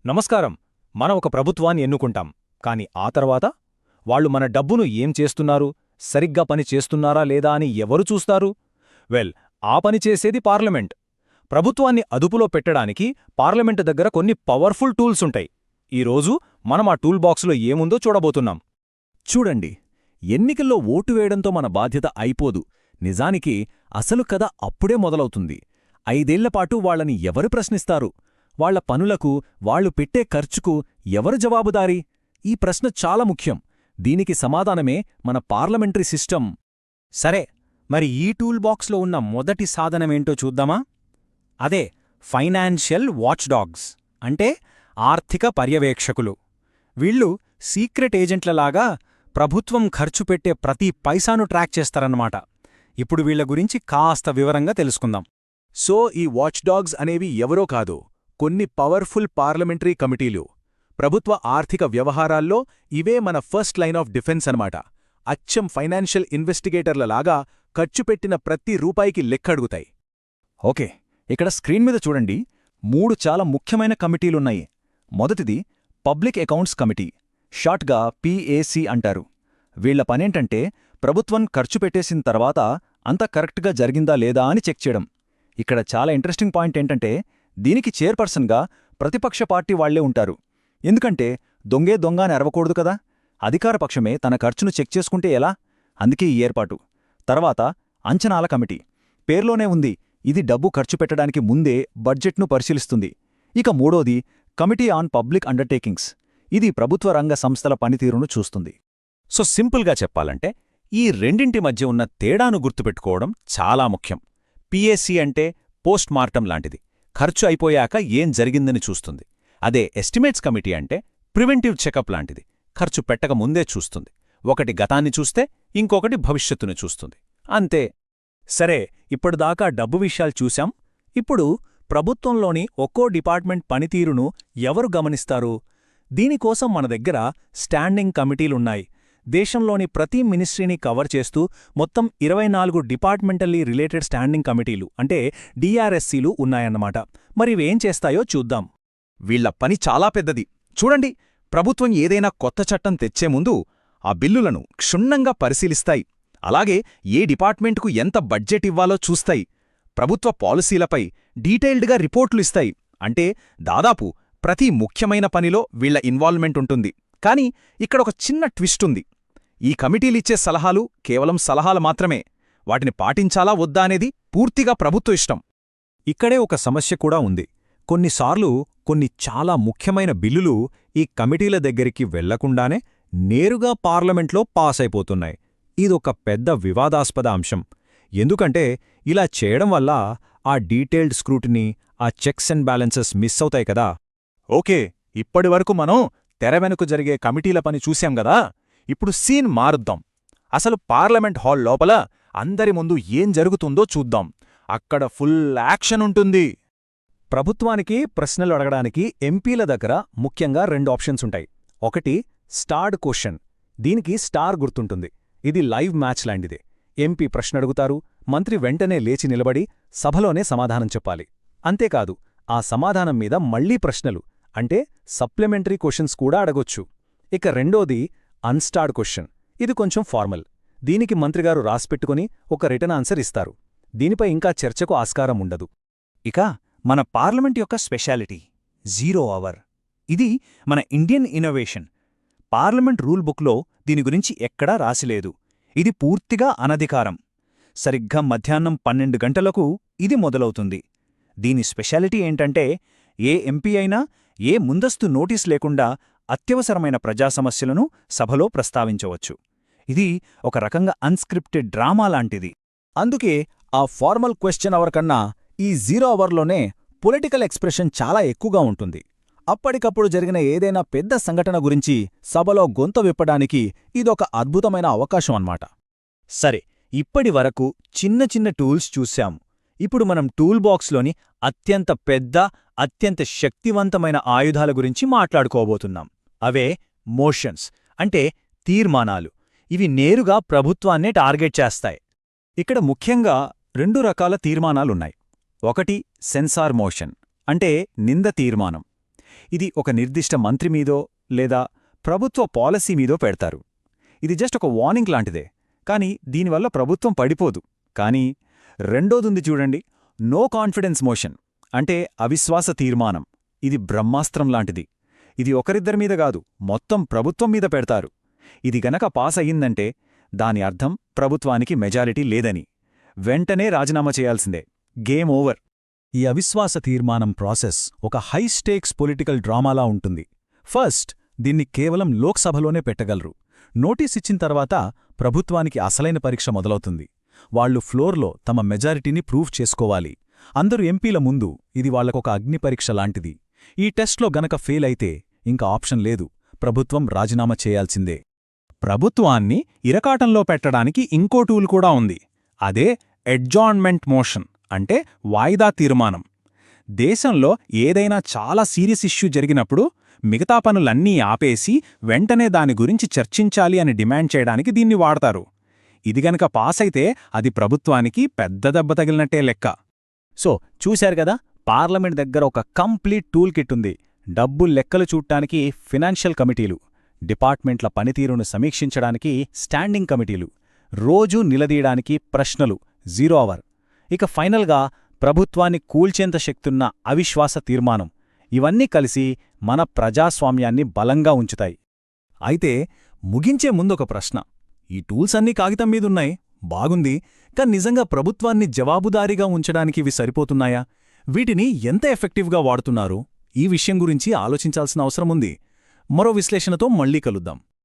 నమస్కారం. మనం ఒక ప్రభుత్వాన్ని ఎన్నుకుంటాం, కాని ఆ తర్వాత వాళ్లు మన డబ్బును ఏం చేస్తున్నారు, సరిగ్గా పని చేస్తున్నారా లేదా అని ఎవరు చూస్తారు? ఆ పని చేసేది పార్లమెంట్. ప్రభుత్వాన్ని అదుపులో పెట్టడానికి పార్లమెంటు దగ్గర కొన్ని పవర్ఫుల్ టూల్స్ ఉంటాయి. ఈరోజు మనం ఆ టూల్ బాక్సులో ఏముందో చూడబోతున్నాం. చూడండి, ఎన్నికల్లో ఓటు వేయడంతో మన బాధ్యత అయిపోదు. నిజానికి అసలు కథ అప్పుడే మొదలవుతుంది. 5 ఏళ్లపాటు వాళ్లని ఎవరు ప్రశ్నిస్తారు? వాళ్ల పనులకు, వాళ్లు పెట్టే ఖర్చుకు ఎవరు జవాబుదారీ? ఈ ప్రశ్న చాలా ముఖ్యం. దీనికి సమాధానమే మన పార్లమెంటరీ సిస్టమ్. సరే, మరి ఈ టూల్ బాక్స్లో ఉన్న మొదటి సాధనమేంటో చూద్దామా? అదే ఫైనాన్షియల్ వాచ్డాగ్స్, అంటే ఆర్థిక పర్యవేక్షకులు. వీళ్ళు సీక్రెట్ ఏజెంట్లలాగా ప్రభుత్వం ఖర్చు పెట్టే ప్రతి పైసాను ట్రాక్ చేస్తారన్నమాట. ఇప్పుడు వీళ్ల గురించి కాస్త వివరంగా తెలుసుకుందాం. సో ఈ వాచ్డాగ్స్ అనేవి ఎవరో కాదు, కొన్ని పవర్ఫుల్ పార్లమెంటరీ కమిటీలు. ప్రభుత్వ ఆర్థిక వ్యవహారాల్లో ఇవే మన ఫస్ట్ లైన్ ఆఫ్ డిఫెన్స్ అనమాట. అచ్చం ఫైనాన్షియల్ ఇన్వెస్టిగేటర్లలాగా ఖర్చుపెట్టిన ప్రతి రూపాయికి లెక్కడుగుతాయి. ఓకే, ఇక్కడ స్క్రీన్ మీద చూడండి, 3 చాలా ముఖ్యమైన కమిటీలున్నాయి. మొదటిది పబ్లిక్ అకౌంట్స్ కమిటీ, షార్ట్గా PAC అంటారు. వీళ్ల పనేంటంటే ప్రభుత్వం ఖర్చు పెట్టేసిన తర్వాత అంతా కరెక్ట్గా జరిగిందా లేదా అని చెక్ చేయడం. ఇక్కడ చాలా ఇంట్రెస్టింగ్ పాయింట్ ఏంటంటే దీనికి చైర్పర్సన్గా ప్రతిపక్ష పార్టీ వాళ్లే ఉంటారు. ఎందుకంటే దొంగే దొంగ అని అరవకూడదు కదా. అధికారపక్షమే తన ఖర్చును చెక్ చేసుకుంటే ఎలా? అందుకే ఈ ఏర్పాటు. తర్వాత అంచనాల కమిటీ, పేర్లోనే ఉంది, ఇది డబ్బు ఖర్చు పెట్టడానికి ముందే బడ్జెట్ను పరిశీలిస్తుంది. ఇక మూడోది కమిటీ ఆన్ పబ్లిక్ అండర్టేకింగ్స్, ఇది ప్రభుత్వ రంగ సంస్థల పనితీరును చూస్తుంది. సో సింపుల్గా చెప్పాలంటే ఈ రెండింటి మధ్య ఉన్న తేడాను గుర్తుపెట్టుకోవడం చాలా ముఖ్యం. PAC అంటే పోస్ట్ మార్టం లాంటిది, ఖర్చు అయిపోయాక ఏం జరిగిందని చూస్తుంది. అదే ఎస్టిమేట్స్ కమిటీ అంటే ప్రివెంటివ్ చెకప్ లాంటిది, ఖర్చు పెట్టక ముందే చూస్తుంది. ఒకటి గతాన్ని చూస్తే ఇంకొకటి భవిష్యత్తును చూస్తుంది. అంతే. సరే, ఇప్పటిదాకా డబ్బు విషయాలు చూశాం. ఇప్పుడు ప్రభుత్వంలోని ఒక్కో డిపార్ట్మెంట్ పనితీరును ఎవరు గమనిస్తారు? దీనికోసం మన దగ్గర స్టాండింగ్ కమిటీలున్నాయి. దేశంలోని ప్రతి మినిస్ట్రీని కవర్ చేస్తూ మొత్తం 24 డిపార్ట్మెంటల్లీ రిలేటెడ్ స్టాండింగ్ కమిటీలు, అంటే DRSCలు ఉన్నాయన్నమాట. మరివేం చేస్తాయో చూద్దాం. వీళ్ల పని చాలా పెద్దది. చూడండి, ప్రభుత్వం ఏదైనా కొత్త చట్టం తెచ్చే ముందు ఆ బిల్లులను క్షుణ్ణంగా పరిశీలిస్తాయి. అలాగే ఏ డిపార్ట్మెంటుకు ఎంత బడ్జెట్ ఇవ్వాలో చూస్తాయి. ప్రభుత్వ పాలసీలపై డీటెయిల్డ్గా రిపోర్ట్లు ఇస్తాయి. అంటే దాదాపు ప్రతి ముఖ్యమైన పనిలో వీళ్ల ఇన్వాల్వ్మెంట్ ఉంటుంది. కానీ ఇక్కడొక చిన్న ట్విస్ట్ ఉంది. ఈ కమిటీలిచ్చే సలహాలు కేవలం సలహాలు మాత్రమే. వాటిని పాటించాలా వద్దా అనేది పూర్తిగా ప్రభుత్వ ఇష్టం. ఇక్కడే ఒక సమస్య కూడా ఉంది. కొన్నిసార్లు కొన్ని చాలా ముఖ్యమైన బిల్లులు ఈ కమిటీల దగ్గరికి వెళ్లకుండానే నేరుగా పార్లమెంట్లో పాస్ అయిపోతున్నాయి. ఇదొక పెద్ద వివాదాస్పద అంశం. ఎందుకంటే ఇలా చేయడం వల్ల ఆ డీటెయిల్డ్ స్క్రూటినీ, ఆ చెక్స్ అండ్ బ్యాలెన్సెస్ మిస్ అవుతాయి కదా. ఓకే, ఇప్పటివరకు మనం తెర వెనుక జరిగే కమిటీల పని చూశాం గదా. ఇప్పుడు సీన్ మారుద్దాం. అసలు పార్లమెంట్ హాల్ లోపల అందరి ముందు ఏం జరుగుతుందో చూద్దాం. అక్కడ ఫుల్ యాక్షన్ ఉంటుంది. ప్రభుత్వానికి ప్రశ్నలు అడగడానికి ఎంపీల దగ్గర ముఖ్యంగా 2 ఆప్షన్స్ ఉంటాయి. ఒకటి స్టార్డ్ క్వశ్చన్, దీనికి స్టార్ గుర్తుంటుంది. ఇది లైవ్ మ్యాచ్ లాంటిదే. ఎంపీ ప్రశ్న అడుగుతారు, మంత్రి వెంటనే లేచి నిలబడి సభలోనే సమాధానం చెప్పాలి. అంతేకాదు, ఆ సమాధానం మీద మళ్లీ ప్రశ్నలు, అంటే సప్లిమెంటరీ క్వశ్చన్స్ కూడా అడగొచ్చు. ఇక రెండోది అన్స్టార్డ్ క్వశ్చన్. ఇది కొంచెం ఫార్మల్. దీనికి మంత్రిగారు రాసిపెట్టుకుని ఒక రిటర్న్ ఆన్సర్ ఇస్తారు. దీనిపై ఇంకా చర్చకు ఆస్కారం ఉండదు. ఇక మన పార్లమెంట్ యొక్క స్పెషాలిటీ 0 అవర్. ఇది మన ఇండియన్ ఇన్నోవేషన్. పార్లమెంట్ రూల్ బుక్లో దీని గురించి ఎక్కడా రాసిలేదు. ఇది పూర్తిగా అనధికారం. సరిగ్గా మధ్యాహ్నం 12 గంటలకు ఇది మొదలవుతుంది. దీని స్పెషాలిటీ ఏంటంటే ఏ ఎంపీ అయినా ఏ ముందస్తు నోటీస్ లేకుండా అత్యవసరమైన ప్రజా సమస్యలను సభలో ప్రస్తావించవచ్చు. ఇది ఒక రకంగా అన్స్క్రిప్టెడ్ డ్రామా లాంటిది. అందుకే ఆ ఫార్మల్ క్వశ్చన్ అవర్ కన్నా ఈ 0 అవర్లోనే పొలిటికల్ ఎక్స్ప్రెషన్ చాలా ఎక్కువగా ఉంటుంది. అప్పటికప్పుడు జరిగిన ఏదైనా పెద్ద సంఘటన గురించి సభలో గొంతు విప్పడానికి ఇదొక అద్భుతమైన అవకాశం అన్నమాట. సరే, ఇప్పటి వరకు చిన్న చిన్న టూల్స్ చూశాం. ఇప్పుడు మనం టూల్ బాక్స్లోని అత్యంత పెద్ద, అత్యంత శక్తివంతమైన ఆయుధాల గురించి మాట్లాడుకోబోతున్నాం. అవే మోషన్స్, అంటే తీర్మానాలు. ఇవి నేరుగా ప్రభుత్వాన్నే టార్గెట్ చేస్తాయి. ఇక్కడ ముఖ్యంగా 2 రకాల తీర్మానాలున్నాయి. ఒకటి సెన్సార్ మోషన్, అంటే నింద తీర్మానం. ఇది ఒక నిర్దిష్ట మంత్రి మీదో లేదా ప్రభుత్వ పాలసీ మీదో పెడతారు. ఇది జస్ట్ ఒక వార్నింగ్ లాంటిదే, కానీ దీనివల్ల ప్రభుత్వం పడిపోదు. కానీ రెండోదుంది చూడండి, నో కాన్ఫిడెన్స్ మోషన్ అంటే అవిశ్వాస తీర్మానం. ఇది బ్రహ్మాస్త్రం లాంటిది. ఇది ఒకరిద్దరి మీద కాదు, మొత్తం ప్రభుత్వం మీద పెడతారు. ఇది గనక పాస్ అయ్యిందంటే దాని అర్థం ప్రభుత్వానికి మెజారిటీ లేదని, వెంటనే రాజీనామా చేయాల్సిందే, గేమ్ ఓవర్. ఈ అవిశ్వాస తీర్మానం ప్రాసెస్ ఒక హై స్టేక్స్ పొలిటికల్ డ్రామాలా ఉంటుంది. ఫస్ట్, దీన్ని కేవలం లోక్సభలోనే పెట్టగలరు. నోటీస్ ఇచ్చిన తర్వాత ప్రభుత్వానికి అసలైన పరీక్ష మొదలవుతుంది. వాళ్లు ఫ్లోర్లో తమ మెజారిటీని ప్రూవ్ చేసుకోవాలి. అందరు ఎంపీల ముందు ఇది వాళ్లకొక అగ్నిపరీక్ష లాంటిది. ఈ టెస్ట్లో గనక ఫెయిల్ అయితే ఇంకా ఆప్షన్ లేదు, ప్రభుత్వం రాజీనామా చేయాల్సిందే. ప్రభుత్వాన్ని ఇరకాటంలో పెట్టడానికి ఇంకో టూల్ కూడా ఉంది. అదే ఎడ్జార్న్మెంట్ మోషన్ అంటే వాయిదా తీర్మానం. దేశంలో ఏదైనా చాలా సీరియస్ ఇష్యూ జరిగినప్పుడు మిగతా పనులన్నీ ఆపేసి వెంటనే దాని గురించి చర్చించాలి అని డిమాండ్ చేయడానికి దీన్ని వాడతారు. ఇది గనక పాస్ అయితే అది ప్రభుత్వానికి పెద్ద దెబ్బ తగిలినట్టే లెక్క. సో చూశారు గదా, పార్లమెంట్ దగ్గర ఒక కంప్లీట్ టూల్ కిట్ ఉంది. డబ్బులు లెక్కలు చూడ్డానికి ఫినాన్షియల్ కమిటీలు, డిపార్ట్మెంట్ల పనితీరును సమీక్షించడానికి స్టాండింగ్ కమిటీలు, రోజూ నిలదీయడానికి ప్రశ్నలు, 0 అవర్. ఇక ఫైనల్గా ప్రభుత్వాన్ని కూల్చేంత శక్తున్న అవిశ్వాస తీర్మానం. ఇవన్నీ కలిసి మన ప్రజాస్వామ్యాన్ని బలంగా ఉంచుతాయి. అయితే ముగించే ముందొక ప్రశ్న. ఈ టూల్స్ అన్నీ కాగితం మీదున్నాయి, బాగుంది, కానీ నిజంగా ప్రభుత్వాన్ని జవాబుదారీగా ఉంచడానికి ఇవి సరిపోతున్నాయా? వీటిని ఎంత ఎఫెక్టివ్గా వాడుతున్నారు? ఈ విషయం గురించి ఆలోచించాల్సిన అవసరముంది. మరో విశ్లేషణతో మళ్ళీ కలుద్దాం.